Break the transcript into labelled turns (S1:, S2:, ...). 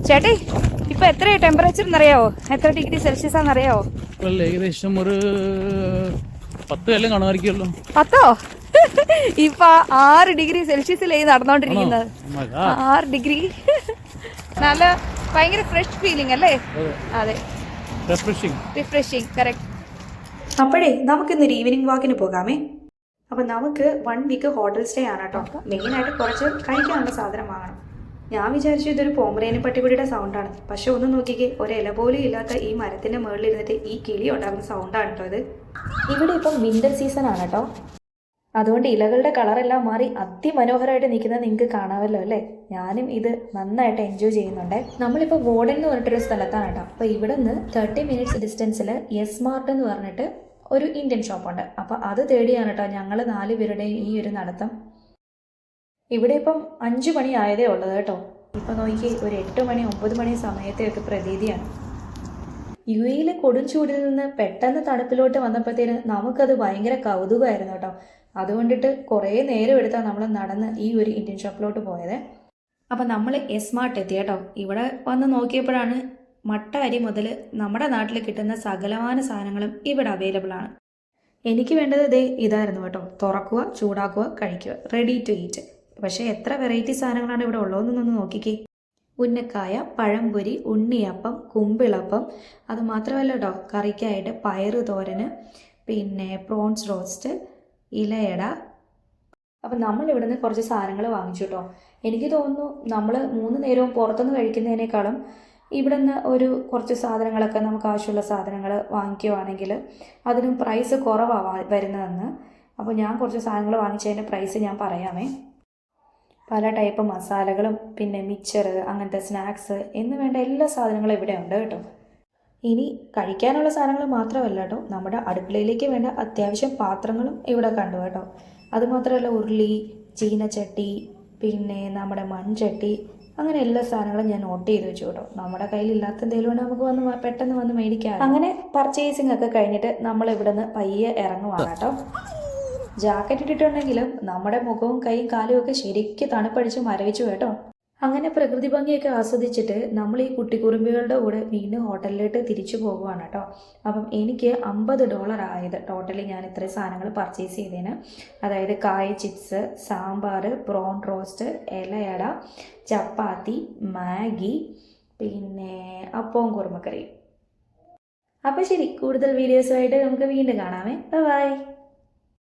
S1: ചേട്ടേ ഇപ്പൊ എത്രയാ ടെമ്പറേച്ചർ എന്നറിയാവോ? എത്ര ഡിഗ്രി സെൽഷ്യസ് ആണെന്നറിയാവോ?
S2: ഏകദേശം ഒരു 10 എല്ലാം കാണുമായിരിക്കുമല്ലോ.
S1: 10? ഇപ്പൊ 6 ഡിഗ്രി സെൽഷ്യസിലായി നടന്നോണ്ടിരിക്കുന്നത്. 6 ഡിഗ്രി. നല്ല ഭയങ്കര ഫ്രഷ് ഫീലിംഗ് അല്ലേ? അതെ, റിഫ്രഷിങ്. കറക്റ്റ്. അപ്പോഴേ നമുക്കിന്നൊരു ഈവനിങ് വാക്കിന് പോകാമേ. അപ്പം നമുക്ക് 1 വീക്ക് ഹോട്ടൽ സ്റ്റേ ആണ് കേട്ടോ. മെയിനായിട്ട് കുറച്ച് കഴിക്കാനുള്ള സാധനം വാങ്ങണം. ഞാൻ വിചാരിച്ചു ഇതൊരു പോമറേനിയൻ പട്ടിക്കുട്ടിയുടെ സൗണ്ടാണ്. പക്ഷെ ഒന്ന് നോക്കിക്കേ, ഒരു ഇല പോലും ഇല്ലാത്ത ഈ മരത്തിൻ്റെ മുകളിലിരുന്നിട്ട് ഈ കിളി ഉണ്ടാകുന്ന സൗണ്ടാണ് കേട്ടോ ഇത്. ഇവിടെ ഇപ്പം വിൻ്റർ സീസൺ ആണ് കേട്ടോ. അതുകൊണ്ട് ഇലകളുടെ കളറെല്ലാം മാറി അതിമനോഹരമായിട്ട് നിൽക്കുന്നത് നിങ്ങൾക്ക് കാണാമല്ലോ അല്ലേ? ഞാനും ഇത് നന്നായിട്ട് എൻജോയ് ചെയ്യുന്നുണ്ട്. നമ്മളിപ്പോൾ വോർഡൻ എന്ന് പറഞ്ഞിട്ടൊരു സ്ഥലത്താണ് കേട്ടോ. അപ്പോൾ ഇവിടെ നിന്ന് 30 മിനിറ്റ്സ് ഡിസ്റ്റൻസിൽ യെസ് മാർട്ട് എന്ന് പറഞ്ഞിട്ട് ഒരു ഇന്ത്യൻ ഷോപ്പുണ്ട്. അപ്പോൾ അത് തേടിയാണ് കേട്ടോ ഞങ്ങൾ 4 പേരുടെയും ഈ ഒരു നടത്തം. ഇവിടെ ഇപ്പം 5 മണി ആയതേ ഉള്ളത് കേട്ടോ. ഇപ്പം നോക്കി ഒരു 8 മണി 9 മണി സമയത്തെയൊക്കെ പ്രതീതിയാണ്. യു എയിലെ കൊടും ചൂടിൽ നിന്ന് പെട്ടെന്ന് തണുപ്പിലോട്ട് വന്നപ്പോഴത്തേന് നമുക്കത് ഭയങ്കര കൗതുകമായിരുന്നു കേട്ടോ. അതുകൊണ്ടിട്ട് കുറേ നേരം എടുത്താണ് നമ്മൾ നടന്ന് ഈ ഒരു ഇന്ത്യൻ ഷോപ്പിലോട്ട് പോയത്. അപ്പം നമ്മൾ എസ് മാർട്ട് എത്തി കേട്ടോ. ഇവിടെ വന്ന് നോക്കിയപ്പോഴാണ് മട്ട അരി മുതൽ നമ്മുടെ നാട്ടിൽ കിട്ടുന്ന സകലമാന സാധനങ്ങളും ഇവിടെ അവൈലബിൾ ആണ്. എനിക്ക് വേണ്ടത് ഇതായിരുന്നു കേട്ടോ. തുറക്കുക, ചൂടാക്കുക, കഴിക്കുക, റെഡി ടു ഈറ്റ്. പക്ഷേ എത്ര വെറൈറ്റി സാധനങ്ങളാണ് ഇവിടെ ഉള്ളതെന്നൊന്ന് നോക്കിക്കേ. ഉന്നക്കായ, പഴംപൊരി, ഉണ്ണിയപ്പം, കുമ്പിളപ്പം, അത് മാത്രമല്ല കേട്ടോ, കറിക്കായിട്ട് പയറ് തോരന്, പിന്നെ പ്രോൺസ് റോസ്റ്റ്, ഇലയട. അപ്പം നമ്മൾ ഇവിടെ നിന്ന് കുറച്ച് സാധനങ്ങൾ വാങ്ങിച്ചു കേട്ടോ. എനിക്ക് തോന്നുന്നു നമ്മൾ 3 നേരവും പുറത്തുനിന്ന് കഴിക്കുന്നതിനേക്കാളും ഇവിടെ നിന്ന് കുറച്ച് സാധനങ്ങളൊക്കെ നമുക്ക് ആവശ്യമുള്ള സാധനങ്ങൾ വാങ്ങിക്കുവാണെങ്കിൽ അതിനും പ്രൈസ് കുറവാണ് വരുന്നതെന്ന്. അപ്പോൾ ഞാൻ കുറച്ച് സാധനങ്ങൾ വാങ്ങിച്ചതിൻ്റെ പ്രൈസ് ഞാൻ പറയാമേ. പല ടൈപ്പ് മസാലകളും പിന്നെ മിക്സർ, അങ്ങനത്തെ സ്നാക്സ് എന്ന് വേണ്ട എല്ലാ സാധനങ്ങളും ഇവിടെ ഉണ്ട് കേട്ടോ. ഇനി കഴിക്കാനുള്ള സാധനങ്ങൾ മാത്രമല്ല കേട്ടോ, നമ്മുടെ അടുക്കളയിലേക്ക് വേണ്ട അത്യാവശ്യം പാത്രങ്ങളും ഇവിടെ കണ്ടു കേട്ടോ. അതുമാത്രമല്ല ഉരുളി, ചീനച്ചട്ടി, പിന്നെ നമ്മുടെ മൺചട്ടി, അങ്ങനെ എല്ലാ സാധനങ്ങളും ഞാൻ നോട്ട് ചെയ്ത് വെച്ചു കേട്ടോ. നമ്മുടെ കയ്യിലില്ലാത്ത എന്തെങ്കിലും നമുക്ക് പെട്ടെന്ന് വന്ന് മേടിക്കാം. അങ്ങനെ പർച്ചേസിങ് ഒക്കെ കഴിഞ്ഞിട്ട് നമ്മൾ ഇവിടെ നിന്ന് പയ്യെ ഇറങ്ങുവാണ് കേട്ടോ. ജാക്കറ്റ് ഇട്ടിട്ടുണ്ടെങ്കിലും നമ്മുടെ മുഖവും കൈയും കാലും ഒക്കെ ശരിക്കും തണുപ്പടിച്ച് മരവിച്ചു കേട്ടോ. അങ്ങനെ പ്രകൃതി ഭംഗിയൊക്കെ ആസ്വദിച്ചിട്ട് നമ്മൾ ഈ കുട്ടിക്കുറുമ്പികളുടെ കൂടെ വീണ്ടും ഹോട്ടലിലോട്ട് തിരിച്ചു പോകുവാണ് കേട്ടോ. അപ്പം എനിക്ക് $50 ആയത് ടോട്ടലി ഞാൻ ഇത്രയും സാധനങ്ങൾ പർച്ചേസ് ചെയ്തതിന്. അതായത് കായ ചിപ്സ്, സാമ്പാർ, പ്രോൺ റോസ്റ്റ്, ഇലയട, ചപ്പാത്തി, മാഗി, പിന്നെ അപ്പവും കുറുമക്കറിയും. അപ്പോൾ ശരി, കൂടുതൽ വീഡിയോസുമായിട്ട് നമുക്ക് വീണ്ടും കാണാമേ. ബൈ.